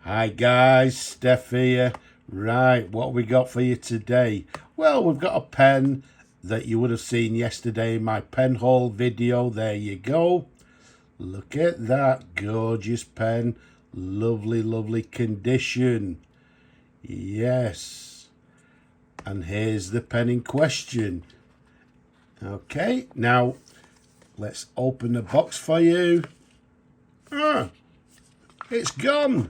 Hi guys, Steph here. Right, what we got for you today? Well, we've got a pen that you would have seen yesterday in my pen haul video. There you go. Look at that gorgeous pen. Lovely, lovely condition. Yes. And here's the pen in question. Okay, now let's open the box for you. It's gone.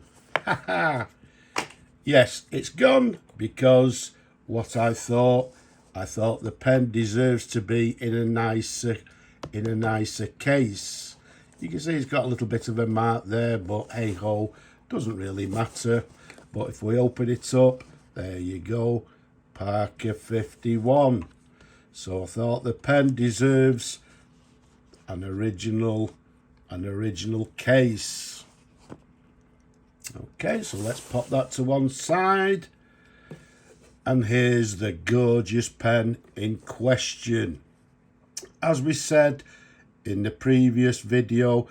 Yes, it's gone because what I thought the pen deserves to be in a nicer case. You can see it's got a little bit of a mark there, but hey ho, doesn't really matter. But if we open it up, there you go, Parker 51. So I thought the pen deserves an original case. Okay, so let's pop that to one side. And here's the gorgeous pen in question. As we said in the previous video,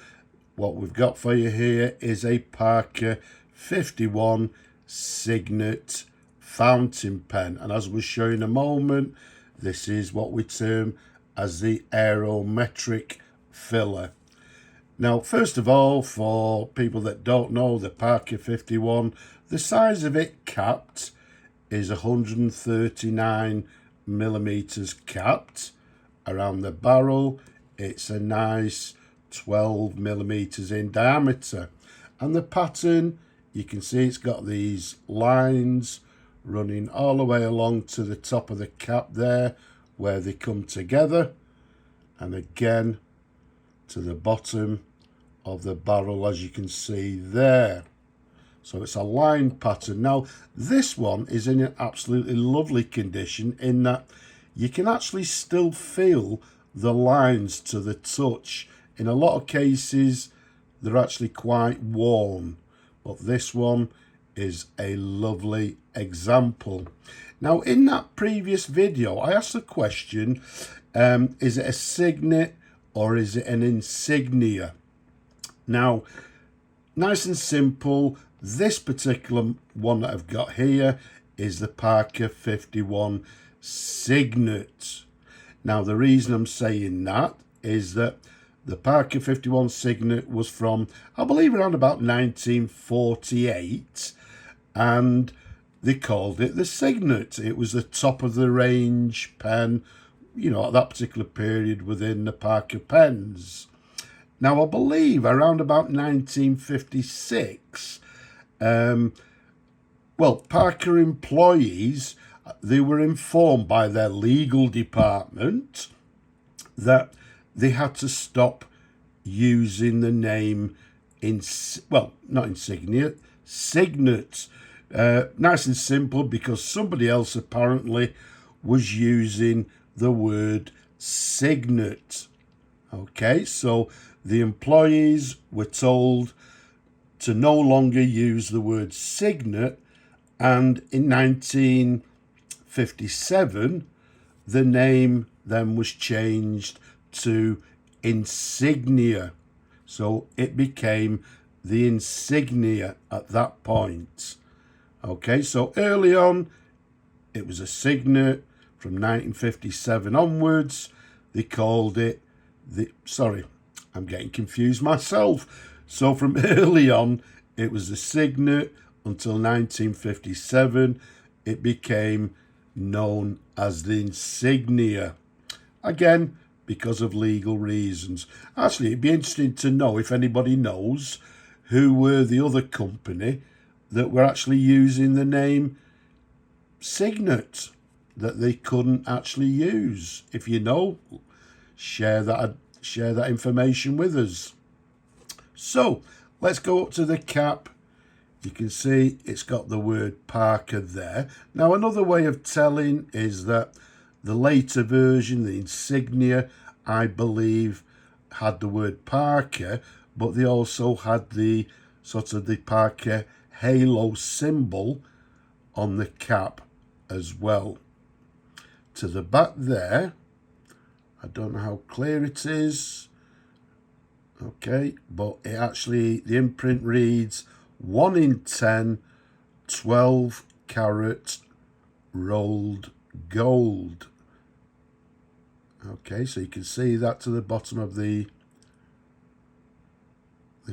what we've got for you here is a Parker 51 Signet fountain pen. And as we'll show you in a moment, this is what we term as the Aerometric filler. Now, first of all, for people that don't know, the Parker 51, the size of it capped is 139 millimeters capped. Around the barrel, it's a nice 12 millimeters in diameter. And the pattern, you can see it's got these lines running all the way along to the top of the cap there, where they come together. And again, to the bottom of the barrel, as you can see there. So it's a line pattern. Now this one is in an absolutely lovely condition in that you can actually still feel the lines to the touch. In a lot of cases they're actually quite worn, but this one is a lovely example. Now in that previous video I asked the question, is it a signet or is it an insignia? Now, nice and simple, this particular one that I've got here is the Parker 51 Signet. Now, the reason I'm saying that is that the Parker 51 Signet was from, I believe, around about 1948, and they called it the Signet. It was the top of the range pen, you know, at that particular period within the Parker pens. Now, I believe around about 1956, Parker employees, they were informed by their legal department that they had to stop using the name, not insignia, Signet. Nice and simple, because somebody else apparently was using the word signet. Okay, so the employees were told to no longer use the word signet, and in 1957 the name then was changed to insignia. So it became the insignia at that point. Okay, so early on it was a signet. From 1957 onwards they called it I'm getting confused myself. So from early on, it was the Signet until 1957. It became known as the insignia. Again, because of legal reasons. Actually, it'd be interesting to know if anybody knows who were the other company that were actually using the name Signet that they couldn't actually use. If you know, share that information with us. So let's go up to the cap. You can see it's got the word Parker there. Now another way of telling is that the later version, the insignia, I believe had the word Parker, but they also had the sort of the Parker halo symbol on the cap as well. To the back there, I don't know how clear it is. Okay, but it actually, the imprint reads 1 in 10 12 carat rolled gold. Okay, so you can see that to the bottom of the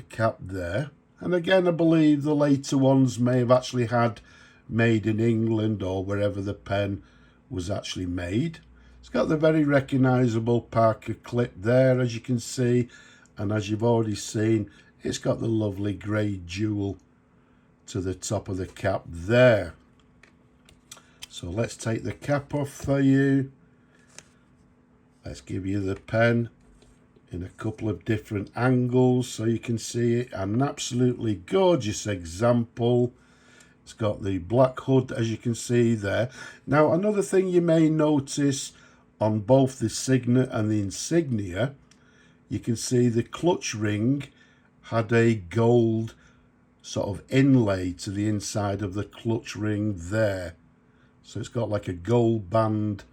cap there. And again, I believe the later ones may have actually had made in England or wherever the pen was actually made. It's got the very recognisable Parker clip there, as you can see, and as you've already seen, it's got the lovely grey jewel to the top of the cap there. So let's take the cap off for you. Let's give you the pen in a couple of different angles so you can see it. An absolutely gorgeous example. It's got the black hood, as you can see there. Now, another thing you may notice on both the Signet and the Insignia, you can see the clutch ring had a gold sort of inlay to the inside of the clutch ring there. So it's got like a gold band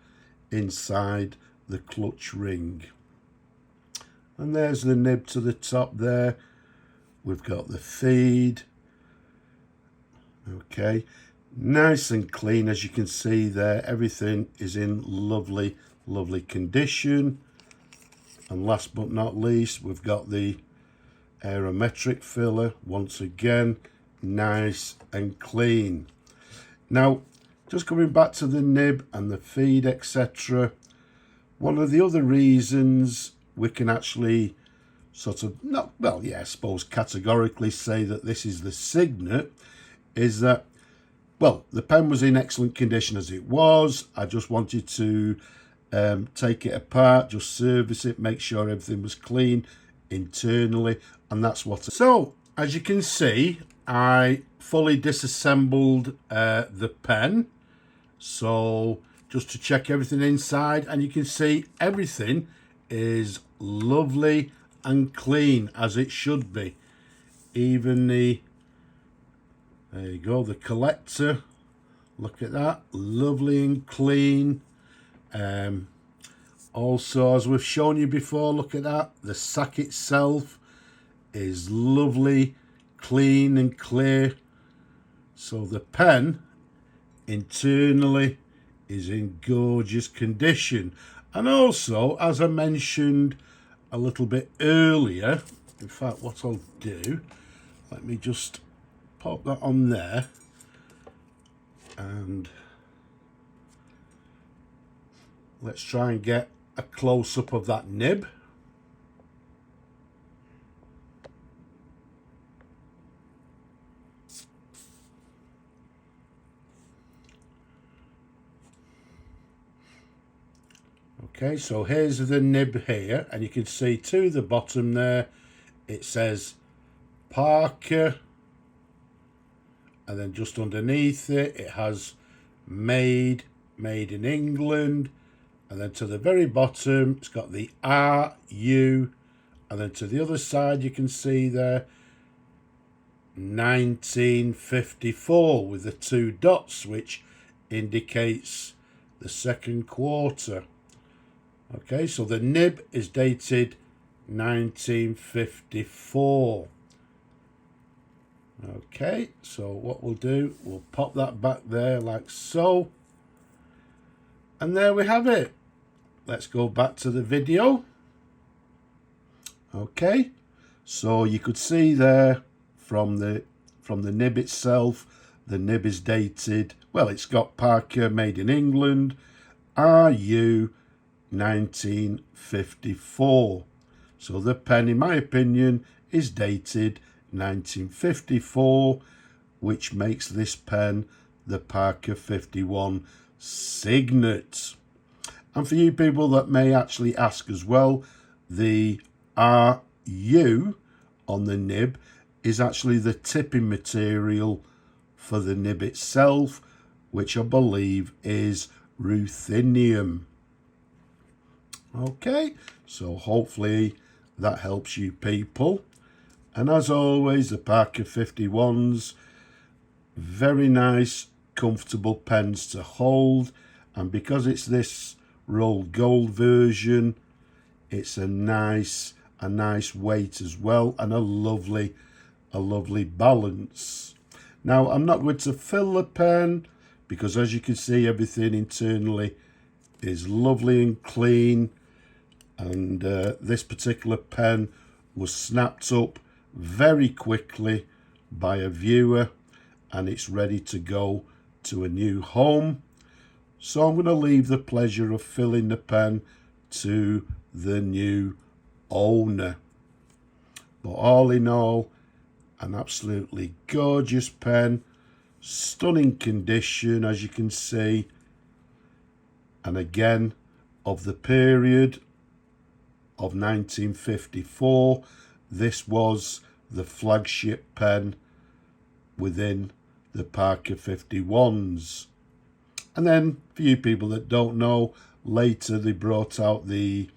inside the clutch ring. And there's the nib to the top there. We've got the feed. Okay, nice and clean, as you can see there. Everything is in lovely, lovely condition. And last but not least, we've got the Aerometric filler. Once again, nice and clean. Now, just coming back to the nib and the feed, etc. One of the other reasons we can actually sort of, not, well, yeah, I suppose categorically say that this is the Signet is that, well, the pen was in excellent condition as it was. I just wanted to take it apart, just service it, make sure everything was clean internally, and that's what. So, as you can see, I fully disassembled the pen. So, just to check everything inside, and you can see everything is lovely and clean as it should be. Even the, there you go, the collector, look at that, lovely and clean. Also, as we've shown you before, look at that, the sack itself is lovely, clean and clear. So the pen internally is in gorgeous condition. And also, as I mentioned a little bit earlier, in fact, what I'll do, let me just pop that on there, and let's try and get a close-up of that nib. Okay, so here's the nib here, and you can see to the bottom there, it says Parker, and then just underneath it, it has made in England, and then to the very bottom, it's got the RU, and then to the other side, you can see there, 1954 with the 2 dots, which indicates the second quarter. Okay, so the nib is dated 1954. Okay, so what we'll do, we'll pop that back there like so. And there we have it. Let's go back to the video. Okay, so you could see there from the nib itself, the nib is dated, well, it's got Parker made in England, RU 1954. So the pen, in my opinion, is dated 1954, which makes this pen the Parker 51 Signet. And for you people that may actually ask as well, the RU on the nib is actually the tipping material for the nib itself, which I believe is ruthenium. Okay, so hopefully that helps you people. And as always, the Parker 51s, very nice, comfortable pens to hold. And because it's this rolled gold version, it's a nice weight as well, and a lovely a lovely balance. Now, I'm not going to fill the pen because, as you can see, everything internally is lovely and clean, and this particular pen was snapped up very quickly by a viewer, and it's ready to go to a new home. So I'm going to leave the pleasure of filling the pen to the new owner. But all in all, an absolutely gorgeous pen, stunning condition, as you can see, and again of the period of 1954. This was the flagship pen within the Parker 51s. And then, for you people that don't know, later they brought out the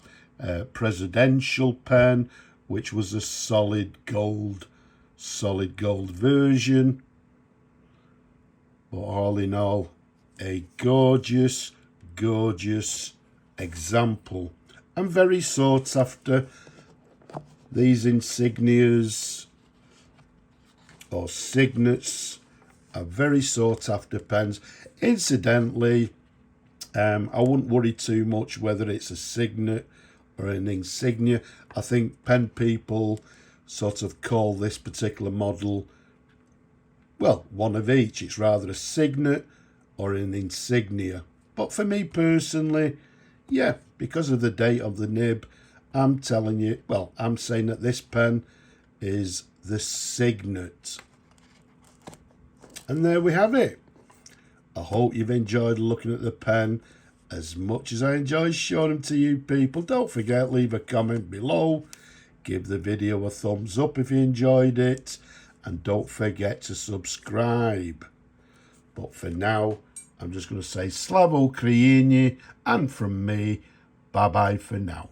presidential pen, which was a solid gold version. But all in all, a gorgeous example, and very sought after. These insignias or signets are very sought after pens. Incidentally, I wouldn't worry too much whether it's a signet or an insignia. I think pen people sort of call this particular model, well, one of each. It's rather a signet or an insignia. But for me personally, yeah, because of the date of the nib, I'm telling you, well, I'm saying that this pen is the signet. And there we have it. I hope you've enjoyed looking at the pen as much as I enjoyed showing them to you people. Don't forget, leave a comment below. Give the video a thumbs up if you enjoyed it. And don't forget to subscribe. But for now, I'm just going to say Slava Ukraini, and from me, bye-bye for now.